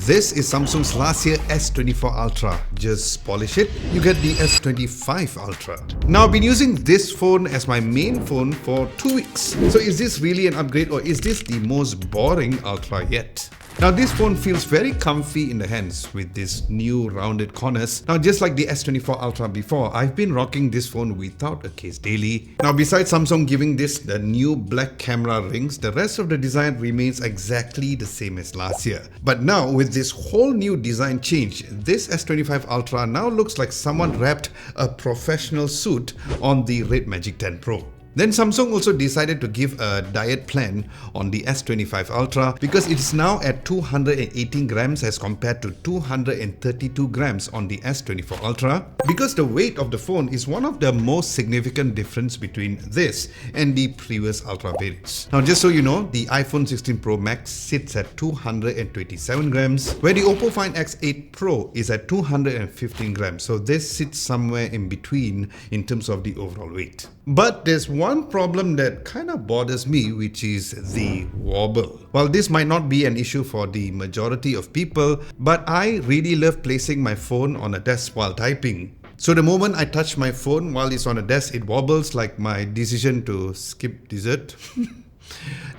This is Samsung's last year S24 Ultra. Just polish it, you get the S25 Ultra. Now I've been using this phone as my main phone for 2 weeks. So is this really an upgrade, or is this the most boring Ultra yet? Now this phone feels very comfy in the hands with these new rounded corners. Now just like the S24 Ultra before, I've been rocking this phone without a case daily. Now besides Samsung giving this the new black camera rings, the rest of the design remains exactly the same as last year. But now with this whole new design change, this S25 Ultra now looks like someone wrapped a professional suit on the Red Magic 10 Pro. Then Samsung also decided to give a diet plan on the S25 Ultra because it is now at 218 grams as compared to 232 grams on the S24 Ultra, because the weight of the phone is one of the most significant difference between this and the previous Ultra variants. Now just so you know, the iPhone 16 Pro Max sits at 227 grams, where the Oppo Find X8 Pro is at 215 grams. So this sits somewhere in between in terms of the overall weight. But there's one problem that kind of bothers me, which is the wobble. While this might not be an issue for the majority of people, but I really love placing my phone on a desk while typing. So the moment I touch my phone while it's on a desk, it wobbles like my decision to skip dessert.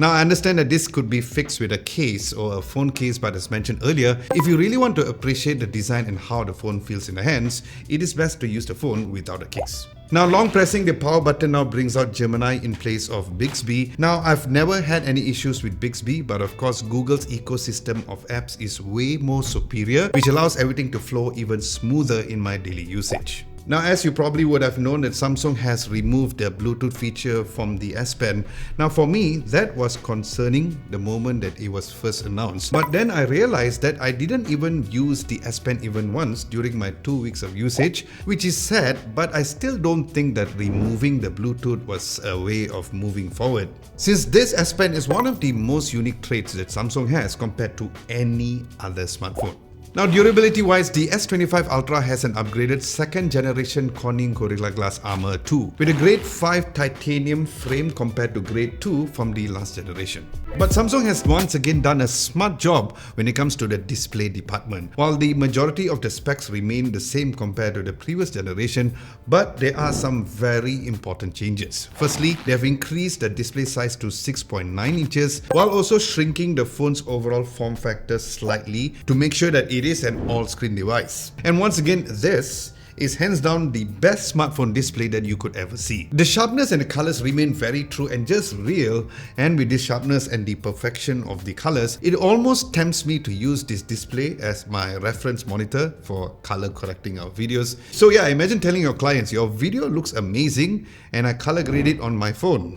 Now I understand that this could be fixed with a case or a phone case, but as mentioned earlier, if you really want to appreciate the design and how the phone feels in the hands, it is best to use the phone without a case. Now long pressing the power button now brings out Gemini in place of Bixby. Now I've never had any issues with Bixby, but of course Google's ecosystem of apps is way more superior, which allows everything to flow even smoother in my daily usage. Now as you probably would have known that Samsung has removed the Bluetooth feature from the S Pen. Now for me, that was concerning the moment that it was first announced. But then I realized that I didn't even use the S Pen even once during my 2 weeks of usage, which is sad, but I still don't think that removing the Bluetooth was a way of moving forward. Since this S Pen is one of the most unique traits that Samsung has compared to any other smartphone. Now durability wise, the S25 Ultra has an upgraded 2nd generation Corning Gorilla Glass Armor 2 with a grade 5 titanium frame compared to grade 2 from the last generation. But Samsung has once again done a smart job when it comes to the display department. While the majority of the specs remain the same compared to the previous generation, but there are some very important changes. Firstly, they have increased the display size to 6.9 inches while also shrinking the phone's overall form factor slightly to make sure that it is an all-screen device. And once again, this is hands down the best smartphone display that you could ever see. The sharpness and the colors remain very true and just real, and with this sharpness and the perfection of the colors, it almost tempts me to use this display as my reference monitor for color correcting our videos. So yeah, imagine telling your clients, your video looks amazing and I color grade it on my phone.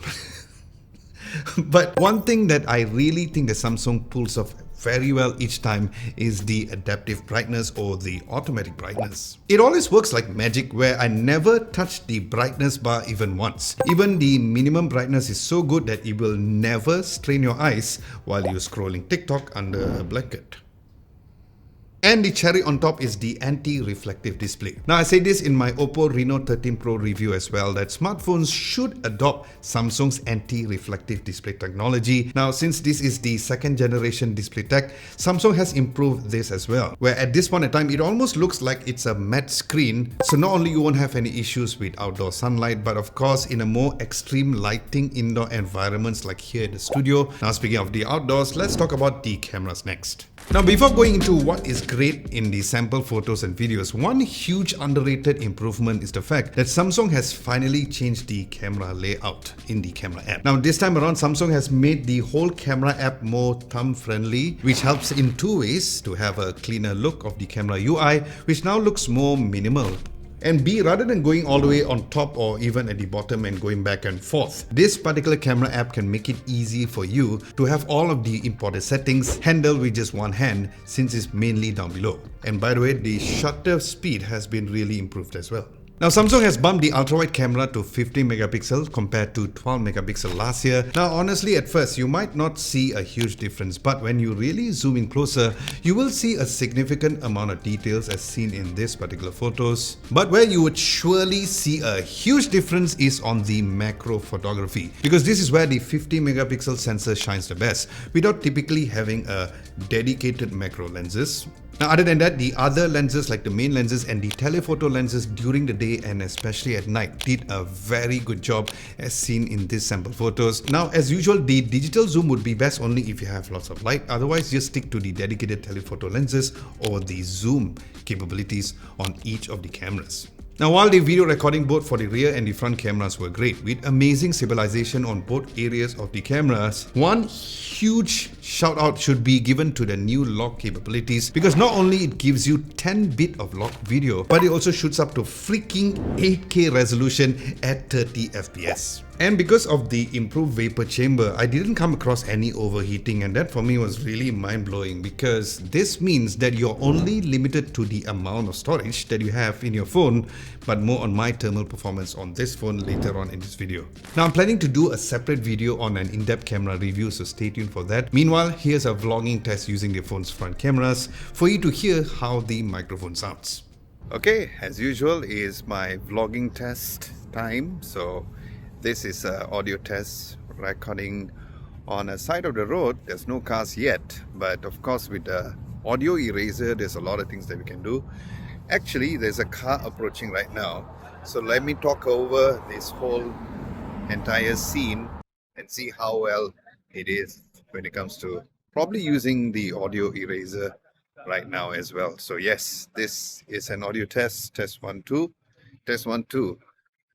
But one thing that I really think that Samsung pulls off very well each time is the adaptive brightness or the automatic brightness. It always works like magic, where I never touch the brightness bar even once. Even the minimum brightness is so good that it will never strain your eyes while you're scrolling TikTok under a blanket. And the cherry on top is the anti-reflective display. Now I say this in my Oppo Reno 13 Pro review as well, that smartphones should adopt Samsung's anti-reflective display technology. Now since this is the 2nd generation display tech, Samsung has improved this as well, where at this point in time it almost looks like it's a matte screen. So not only you won't have any issues with outdoor sunlight, but of course in a more extreme lighting indoor environments like here in the studio. Now speaking of the outdoors, let's talk about the cameras next. Now before going into what is great in the sample photos and videos, one huge underrated improvement is the fact that Samsung has finally changed the camera layout in the camera app. Now this time around, Samsung has made the whole camera app more thumb friendly, which helps in 2 ways: to have a cleaner look of the camera UI, which now looks more minimal, and B, rather than going all the way on top or even at the bottom and going back and forth, this particular camera app can make it easy for you to have all of the imported settings handled with just one hand, since it's mainly down below. And by the way, the shutter speed has been really improved as well. Now Samsung has bumped the ultra-wide camera to 50 megapixels compared to 12 megapixel last year. Now honestly, at first you might not see a huge difference, but when you really zoom in closer, you will see a significant amount of details as seen in this particular photos. But where you would surely see a huge difference is on the macro photography, because this is where the 50 megapixel sensor shines the best without typically having a dedicated macro lenses. Now other than that, the other lenses like the main lenses and the telephoto lenses during the day and especially at night did a very good job as seen in these sample photos. Now as usual, the digital zoom would be best only if you have lots of light, otherwise just stick to the dedicated telephoto lenses or the zoom capabilities on each of the cameras. Now while the video recording both for the rear and the front cameras were great with amazing stabilization on both areas of the cameras, one huge shout out should be given to the new lock capabilities, because not only it gives you 10-bit of locked video, but it also shoots up to freaking 8K resolution at 30 FPS. And because of the improved vapor chamber, I didn't come across any overheating, and that for me was really mind-blowing, because this means that you're only limited to the amount of storage that you have in your phone, but more on my thermal performance on this phone later on in this video. Now I'm planning to do a separate video on an in-depth camera review, so stay tuned for that. Meanwhile, here's a vlogging test using the phone's front cameras for you to hear how the microphone sounds. Okay, as usual is my vlogging test time. So this is an audio test recording on a side of the road. There's no cars yet, but of course with the audio eraser there's a lot of things that we can do. Actually, there's a car approaching right now, so let me talk over this whole entire scene and see how well it is when it comes to probably using the audio eraser right now as well. So yes, this is an audio test. Test 1 2, test 1 2.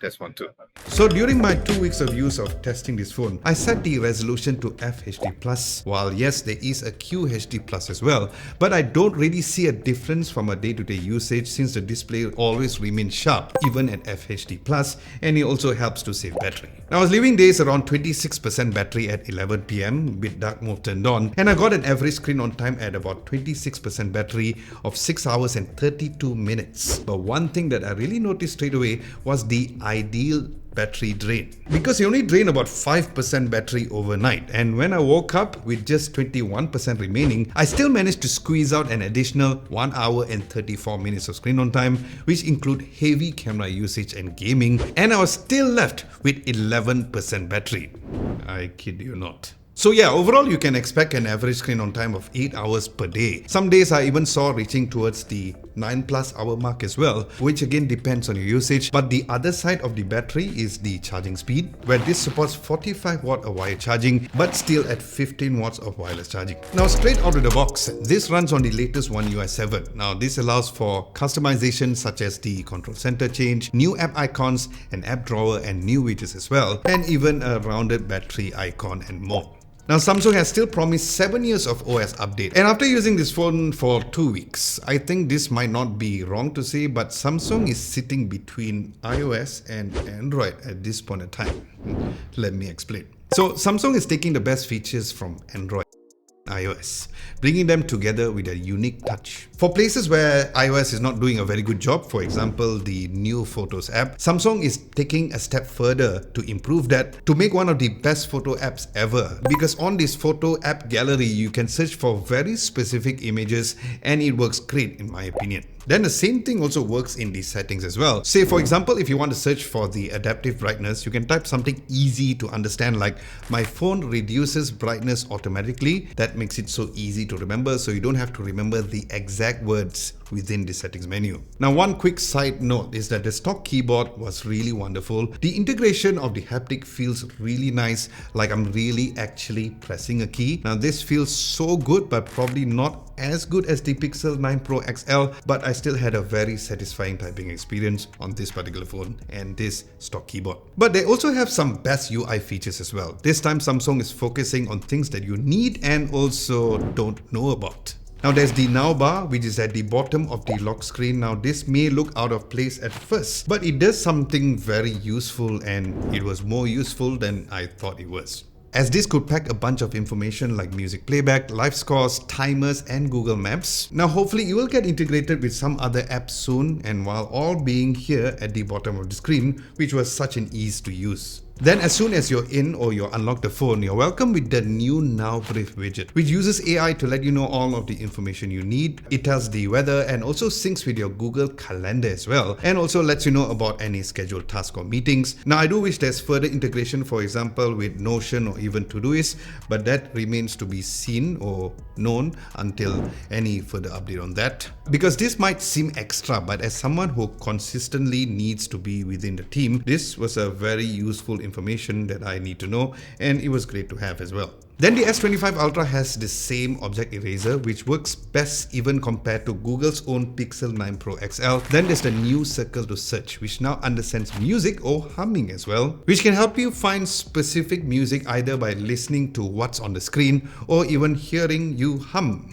Test 1 2. So during my 2 weeks of use of testing this phone, I set the resolution to FHD+, while yes, there is a QHD+ as well, but I don't really see a difference from a day-to-day usage since the display always remains sharp even at FHD+, and it also helps to save battery. Now I was leaving days around 26% battery at 11 PM with dark mode turned on, and I got an average screen on time at about 26% battery of 6 hours and 32 minutes. But one thing that I really noticed straight away was the ideal battery drain, because you only drain about 5% battery overnight, and when I woke up with just 21% remaining, I still managed to squeeze out an additional 1 hour and 34 minutes of screen on time, which include heavy camera usage and gaming, and I was still left with 11% battery. I kid you not. So yeah, overall you can expect an average screen on time of 8 hours per day. Some days I even saw reaching towards the 9+ hour mark as well, which again depends on your usage. But the other side of the battery is the charging speed, where this supports 45 watt of wired charging, but still at 15 watts of wireless charging. Now straight out of the box, this runs on the latest One UI 7. Now this allows for customization such as the control center change, new app icons, an app drawer and new widgets as well, and even a rounded battery icon and more. Now Samsung has still promised 7 years of OS update, and after using this phone for 2 weeks, I think this might not be wrong to say, but Samsung is sitting between iOS and Android at this point in time. Let me explain. So Samsung is taking the best features from Android iOS, bringing them together with a unique touch. For places where iOS is not doing a very good job, for example the new Photos app, Samsung is taking a step further to improve that to make one of the best photo apps ever, because on this photo app gallery you can search for very specific images and it works great in my opinion. Then the same thing also works in the settings as well. Say for example, if you want to search for the adaptive brightness, you can type something easy to understand like my phone reduces brightness automatically. That makes it so easy to remember, so you don't have to remember the exact words within the settings menu. Now one quick side note is that the stock keyboard was really wonderful. The integration of the haptic feels really nice, like I'm really actually pressing a key. Now this feels so good, but probably not as good as the Pixel 9 Pro XL, but I still had a very satisfying typing experience on this particular phone and this stock keyboard. But they also have some best UI features as well. This time Samsung is focusing on things that you need and also don't know about. Now there's the Now bar, which is at the bottom of the lock screen. Now this may look out of place at first, but it does something very useful, and it was more useful than I thought it was. as this could pack a bunch of information like music playback, live scores, timers, and Google Maps. Now hopefully you will get integrated with some other apps soon, and while all being here at the bottom of the screen, which was such an ease to use. Then as soon as you're in or you unlock the phone, you're welcome with the new Now Brief widget, which uses AI to let you know all of the information you need. It tells the weather and also syncs with your Google Calendar as well, and also lets you know about any scheduled tasks or meetings. Now I do wish there's further integration, for example with Notion or even Todoist, but that remains to be seen or known until any further update on that. Because this might seem extra, but as someone who consistently needs to be within the team, this was a very useful information that I need to know, and it was great to have as well. Then the S25 Ultra has the same object eraser, which works best even compared to Google's own Pixel 9 Pro XL. Then there's the new Circle to Search, which now understands music or humming as well, which can help you find specific music either by listening to what's on the screen or even hearing you hum.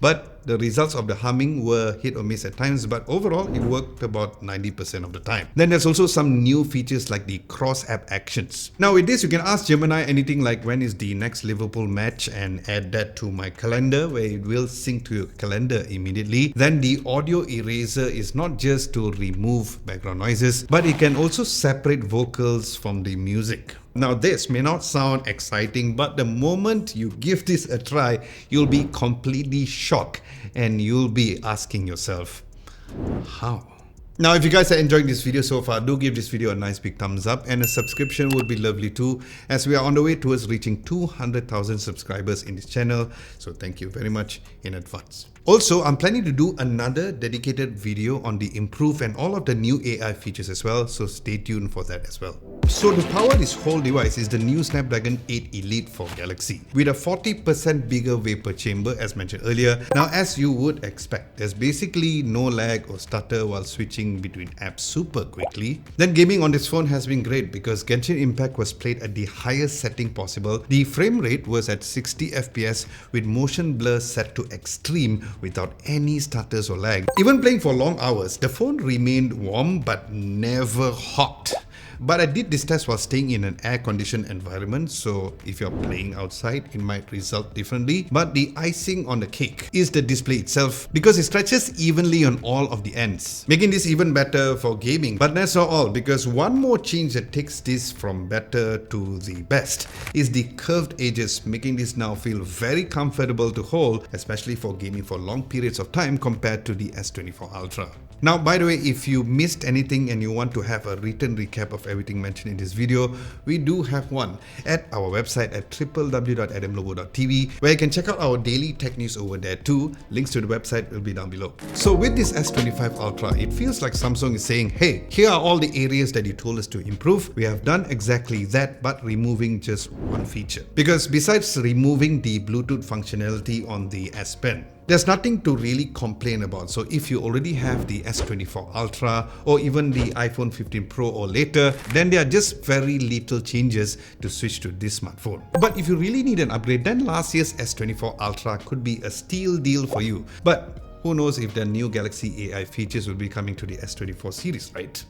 But the results of the humming were hit or miss at times, but overall it worked about 90% of the time. Then there's also some new features like the cross-app actions. Now with this, you can ask Gemini anything like when is the next Liverpool match and add that to my calendar, where it will sync to your calendar immediately. Then the audio eraser is not just to remove background noises, but it can also separate vocals from the music. Now this may not sound exciting, but the moment you give this a try, you'll be completely shocked and you'll be asking yourself, how? Now if you guys are enjoying this video so far, do give this video a nice big thumbs up, and a subscription would be lovely too, as we are on the way towards reaching 200,000 subscribers in this channel, so thank you very much in advance. Also, I'm planning to do another dedicated video on the improve and all of the new AI features as well, so stay tuned for that as well. So to power this whole device is the new Snapdragon 8 Elite for Galaxy, with a 40% bigger vapor chamber as mentioned earlier. Now as you would expect, there's basically no lag or stutter while switching between apps super quickly. Then gaming on this phone has been great because Genshin Impact was played at the highest setting possible. The frame rate was at 60 FPS with motion blur set to extreme without any stutters or lag. Even playing for long hours, the phone remained warm but never hot. But I did this test while staying in an air-conditioned environment, so if you're playing outside, it might result differently. But the icing on the cake is the display itself, because it stretches evenly on all of the ends, making this even better for gaming. But that's not all, because one more change that takes this from better to the best is the curved edges, making this now feel very comfortable to hold, especially for gaming for long periods of time compared to the S24 Ultra. Now, by the way, if you missed anything and you want to have a written recap of everything mentioned in this video, we do have one at our website at www.adamlobo.tv, where you can check out our daily tech news over there too. Links to the website will be down below. So with this S25 Ultra, it feels like Samsung is saying, hey, here are all the areas that you told us to improve. We have done exactly that, but removing just one feature. Because besides removing the Bluetooth functionality on the S Pen, there's nothing to really complain about. So if you already have the S24 Ultra or even the iPhone 15 Pro or later, then there are just very little changes to switch to this smartphone. But if you really need an upgrade, then last year's S24 Ultra could be a steal deal for you. But who knows if the new Galaxy AI features will be coming to the S24 series, right?